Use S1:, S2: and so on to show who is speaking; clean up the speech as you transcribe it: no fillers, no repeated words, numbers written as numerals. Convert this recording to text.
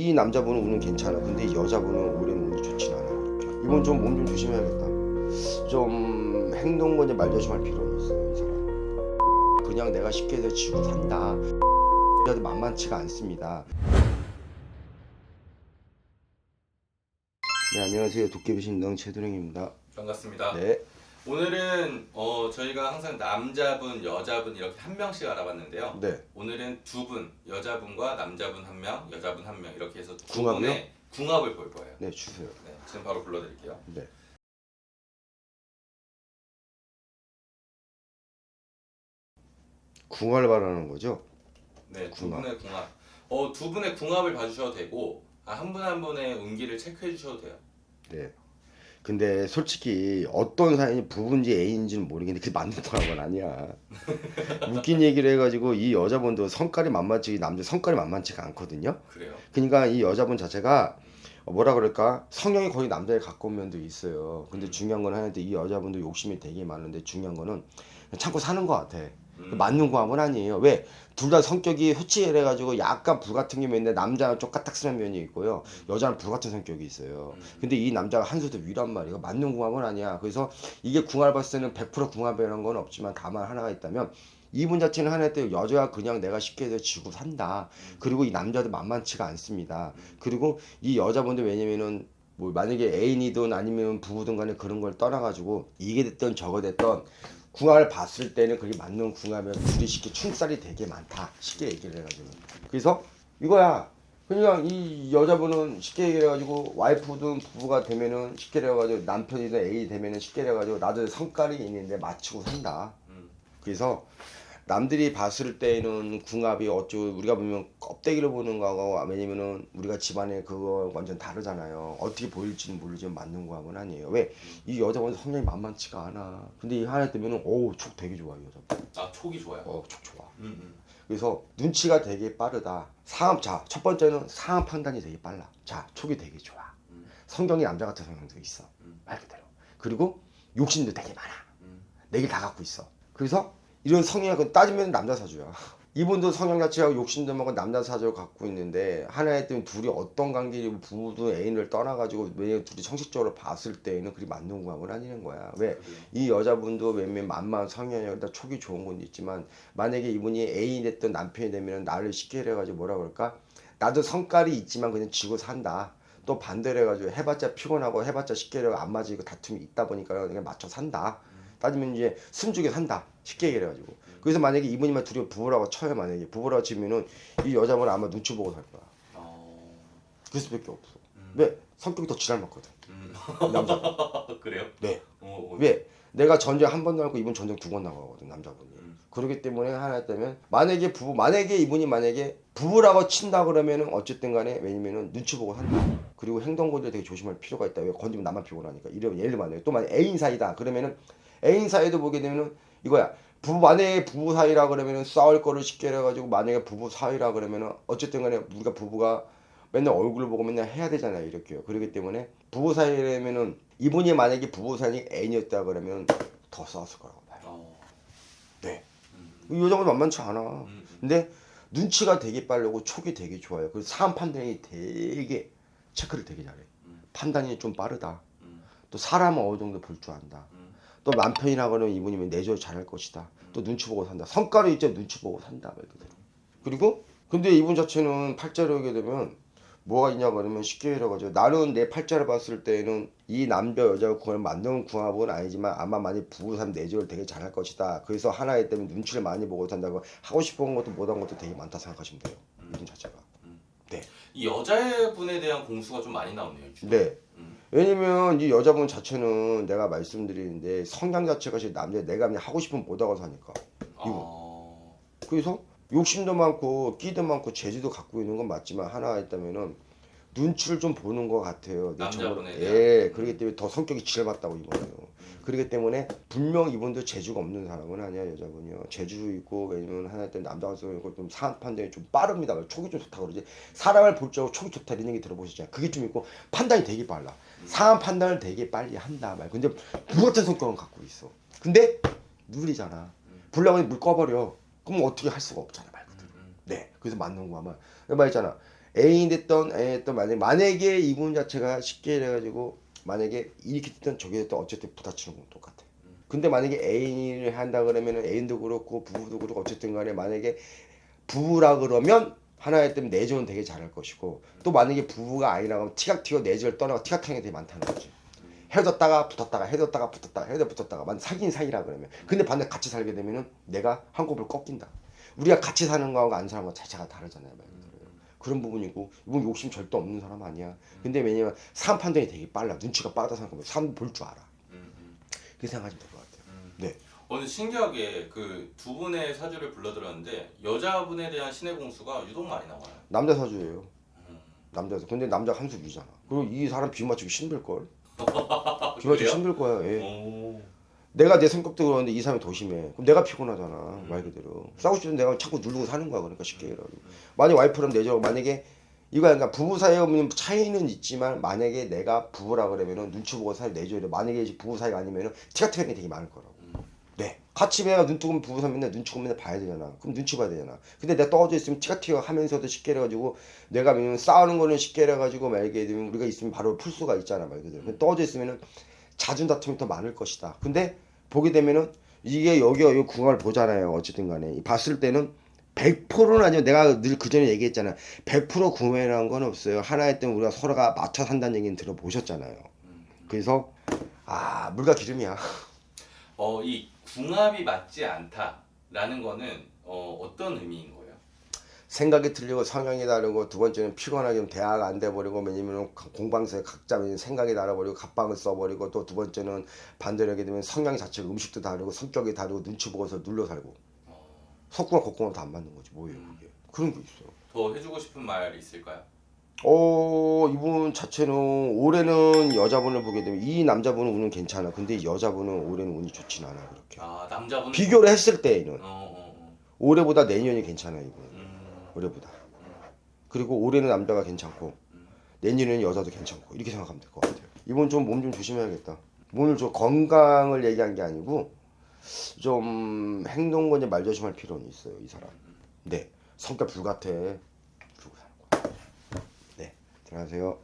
S1: 이 남자분은 운은 괜찮아. 근데 이 여자분은 올해는 운이 좋진 않아. 이렇게. 이번 좀 몸 좀 조심해야겠다. 좀 행동권에 말조심할 필요는 있어요. 이 사람. 그냥 내가 쉽게 해서 지고 산다. 여자도 만만치가 않습니다. 네, 안녕하세요. 도깨비 신당 최도령입니다.
S2: 반갑습니다.
S1: 네.
S2: 오늘은 저희가 항상 남자분, 여자분 이렇게 한 명씩 알아봤는데요.
S1: 네.
S2: 오늘은 두 분, 여자분과 남자분 한 명, 여자분 한 명 이렇게 해서 두
S1: 궁합이요?
S2: 분의 궁합을 볼 거예요.
S1: 네, 주세요.
S2: 네, 지금 바로 불러드릴게요.
S1: 네. 궁합을 말하는 거죠?
S2: 네, 두
S1: 궁합.
S2: 분의 궁합. 두 분의 궁합을 봐주셔도 되고 한 분 한 분의 운기를 체크해 주셔도 돼요.
S1: 네. 근데 솔직히 어떤 사연이 부부인지 애인인지는 모르겠는데 그게 맞는 거라고는 아니야. 웃긴 얘기를 해가지고 이 여자분도 성깔이 만만치 남자 성깔이 만만치가 않거든요.
S2: 그래요.
S1: 그러니까 이 여자분 자체가 뭐라 그럴까 성향이 거의 남자에 가까운 면도 있어요. 근데 중요한 건 하는데 이 여자분도 욕심이 되게 많은데 중요한 거는 참고 사는 것 같아. 맞는 궁합은 아니에요. 왜? 둘 다 성격이 흐치해가지고 약간 불같은 게 있는데 남자는 쪽가딱스런 면이 있고요. 여자는 불같은 성격이 있어요. 근데 이 남자가 한 수도 위란 말이에요. 맞는 궁합은 아니야. 그래서 이게 궁합을 봤을 때는 100% 궁합이라는 건 없지만 다만 하나가 있다면 이분 자체는 하나 때 여자가 그냥 내가 쉽게 해서 지고 산다. 그리고 이 남자도 만만치가 않습니다. 그리고 이 여자분도 왜냐면은 뭐 만약에 애인이든 아니면 부부든 간에 그런 걸 떠나가지고 이게 됐던 저거 됐던 궁합을 봤을 때는 그게 맞는 궁합이면 둘이 쉽게 충살이 되게 많다. 쉽게 얘기를 해가지고. 그래서 이거야. 그냥 이 여자분은 쉽게 얘기해가지고 와이프든 부부가 되면은 쉽게 해가지고 남편이든 애인이 되면은 쉽게 해가지고 나도 성깔이 있는데 맞추고 산다. 그래서 남들이 봤을 때는 궁합이 어쩌고 우리가 보면 껍데기를 보는 거하고 왜냐면은 우리가 집안에 그거 완전 다르잖아요. 어떻게 보일지는 모르지만 맞는 궁합은 아니에요. 왜? 이 여자분 성향이 만만치가 않아. 근데 이 하나 때문에 촉 되게 좋아 이 여자분.
S2: 아, 촉이 좋아요.
S1: 촉 좋아.
S2: 음.
S1: 그래서 눈치가 되게 빠르다. 첫 번째는 상황 판단이 되게 빨라. 자, 촉이 되게 좋아. 성격이 남자 같은 성향도 있어. 말 그대로. 그리고 욕심도 되게 많아. 내게 다 갖고 있어. 그래서 이런 성향을 따지면 남자 사주야. 이분도 성향 자체가 욕심도 많고 남자 사주를 갖고 있는데 하나의 때문에 둘이 어떤 관계이고 부부도 애인을 떠나가지고 왜 둘이 형식적으로 봤을 때는 그리 맞는 궁합은 아니는 거야. 왜? 이 여자분도 왜냐면 만만 성향이다 촉이 좋은 건 있지만 만약에 이분이 애인이 됐던 남편이 되면 나를 쉽게 해가지고 뭐라 그럴까? 나도 성깔이 있지만 그냥 지고 산다. 또 반대로 해가지고 해봤자 피곤하고 해봤자 쉽게 해가지고 안 맞으고 다툼이 있다 보니까 그냥 맞춰 산다. 따지면 이제 숨죽여 산다. 쉽게 얘기해가지고. 그래서 만약에 이분이만 둘이 부부라고 쳐요. 만약에 부부라고 치면은 이 여자분은 아마 눈치 보고 살 거야. 그럴 수밖에 없어. 왜? 성격이 더 지랄 맞거든. 남자가.
S2: 그래요?
S1: 네. 왜? 내가 전쟁 한 번 나가고 이분 전쟁 2번 나가거든 남자분이. 그렇기 때문에 하나 때문에 만약에 이분이 만약에 부부라고 친다 그러면은 어쨌든 간에 왜냐면은 눈치 보고 산다. 그리고 행동거리에 되게 조심할 필요가 있다. 왜 건드리면 나만 피곤하니까. 이러면 예를 만약에 또 만약 애인 사이다 그러면은 애인 사이도 보게 되면은 이거야. 만약에 부부 사이라 그러면은 싸울 거를 쉽게 해가지고 만약에 부부 사이라 그러면은 어쨌든 간에 우리가 부부가 맨날 얼굴을 보고 맨날 해야 되잖아요. 이렇게요. 그렇기 때문에 부부 사이라면은 이분이 만약에 부부 사이 애인이었다 그러면 더 싸웠을 거라고 봐요. 네. 이 여자가 만만치 않아. 근데 눈치가 되게 빠르고 촉이 되게 좋아요. 그래서 사람 판단이 되게 체크를 되게 잘해. 판단이 좀 빠르다. 또 사람은 어느 정도 볼 줄 안다. 또 남편이라 그러면 이분이면 내조를 잘할 것이다. 또 눈치 보고 산다. 성깔이 있죠. 눈치 보고 산다. 말 그대로. 그리고 근데 이분 자체는 팔자를 하게 되면 뭐가 있냐 그러면 쉽게 해가지고 나는 내 팔자를 봤을 때는 이 남자 여자가 그걸 만드는 궁합은 아니지만 아마 많이 부부 삶 내조를 되게 잘할 것이다. 그래서 하나에 때문에 눈치를 많이 보고 산다고 하고 싶은 것도 못한 것도 되게 많다 생각하시면 돼요. 이분 자체가. 네.
S2: 이 여자분에 대한 공수가 좀 많이 나오네요.
S1: 네. 왜냐면 이 여자분 자체는 내가 말씀드리는데 성향 자체가 남자 내가 그냥 하고 싶으면 못하고 사니까. 그래서 욕심도 많고 끼도 많고 재주도 갖고 있는 건 맞지만 하나 있다면은 눈치를 좀 보는 것 같아요.
S2: 남자분에 대한.
S1: 예, 그렇기 때문에 더 성격이 지랄맞다고 이번에요. 그렇기 때문에 분명 이분도 재주가 없는 사람은 아니야 여자분이요. 재주 있고 왜냐면 하나 때 남자가 있고 좀 사람 판단이 좀 빠릅니다. 촉이 좀 좋다 그러지. 사람을 볼 줄 알고 촉이 좋다 이런 얘기 들어보시잖아요. 그게 좀 있고 판단이 되게 빨라. 사람 판단을 되게 빨리 한다 말. 근데 불 같은 성격은 갖고 있어. 근데 물이잖아. 불나면 물 꺼버려. 그럼 어떻게 할 수가 없잖아 말 그대로. 네. 그래서 맞는 거 하면 말했잖아. 애인이 됐던 만약에 이분 자체가 쉽게 이래가지고 만약에 이렇게 됐든 저게 됐든 어쨌든 부딪히는 건 똑같아. 근데 만약에 애인을 한다 그러면은 애인도 그렇고 부부도 그렇고 어쨌든 간에 만약에 부부라 그러면 하나에 때문에 내조는 되게 잘할 것이고 또 만약에 부부가 아니라 그러면 티격튀격 내조를 떠나고 티격타격이 되게 많다는 거지. 헤어졌다가 붙었다가 헤어졌다가 붙었다가 헤어졌다가 붙었다가 만 사귄 사이라 그러면 근데 반대 같이 살게 되면은 내가 한꺼번에 꺾인다. 우리가 같이 사는 거하고 안 사는 거 자체가 다르잖아요. 말 그대로. 그런 부분이고 이분 욕심 절대 없는 사람 아니야. 근데 왜냐면 사람 판단이 되게 빨라. 눈치가 빠르다 생각하면 사람 볼 줄 알아. 그렇게 생각하시면 될 것 같아요. 네.
S2: 오늘 신기하게 그 두 분의 사주를 불러들었는데 여자분에 대한 신의 공수가 유독 많이 나와요.
S1: 남자 사주예요. 남자에서 근데 남자가 함수 위잖아. 그리고 이 사람 비 맞추기 힘들 걸. 비 맞추기
S2: 그래요?
S1: 힘들 거야. 예.
S2: 오.
S1: 내가 내 성격도 그러는데 이 사람이 더 심해. 그럼 내가 피곤하잖아. 말 그대로. 싸우고 싶은데 내가 자꾸 누르고 사는 거야. 그러니까 쉽게 얘기하면. 만약 와이프랑 내죠. 만약에 이거 그러니까 부부 사이에 보면 차이는 있지만 만약에 내가 부부라 그러면은 눈치 보고 사이 내줘야 돼. 만약에 이제 부부 사이가 아니면은 티가 트는 게 되게 많을 거라고. 네. 같이 내가 눈 뜨고 부부 사면 맨날 눈치 보면 맨날 봐야 되잖아. 그럼 눈치 봐야 되잖아. 근데 내가 떨어져 있으면 티가 튀어 하면서도 쉽게 해가지고 내가 왜냐면 싸우는 거는 쉽게 해가지고 만약에 되면 우리가 있으면 바로 풀 수가 있잖아. 말 그대로. 근데 떨어져 있으면은 잦은 다툼이 더 많을 것이다. 근데 보게 되면은 이게 여기 궁합을 보잖아요. 어쨌든 간에 봤을 때는 100%는 아니고 내가 늘 그전에 얘기했잖아. 100% 궁합이라는 건 없어요. 하나의 때문에 우리가 서로가 맞춰 산다는 얘기는 들어보셨잖아요. 그래서 물과 기름이야.
S2: 이 궁합이 맞지 않다라는 거는 어떤 의미인 거예요?
S1: 생각이 틀리고 성향이 다르고 두 번째는 피곤하게 좀 대화가 안 돼버리고 왜냐면 공방에서 각자 생각이 달아버리고 갑방을 써버리고 또 두 번째는 반대로 하게 되면 성향 자체가 음식도 다르고 성격이 다르고 눈치 보고서 눌러 살고 석궁과 곡궁은 다 안 맞는 거지 뭐예요 그게 그런 게 있어.
S2: 더 해주고 싶은 말 있을까요?
S1: 이분 자체는 올해는 여자분을 보게 되면 이 남자분은 운은 괜찮아. 근데 이 여자분은 올해는 운이 좋진 않아 그렇게.
S2: 아 남자분
S1: 비교를 했을 때에는
S2: 어.
S1: 올해보다 내년이 괜찮아 이분.
S2: 음.
S1: 올해보다. 그리고 올해는 남자가 괜찮고 내년에는 여자도 괜찮고 이렇게 생각하면 될 것 같아요. 이분 좀 몸 좀 조심해야겠다. 오늘 좀 건강을 얘기한 게 아니고 좀 행동과 이제 말 조심할 필요는 있어요 이 사람. 네 성격 불같아. 그러고 사는 거야. 네 들어가세요.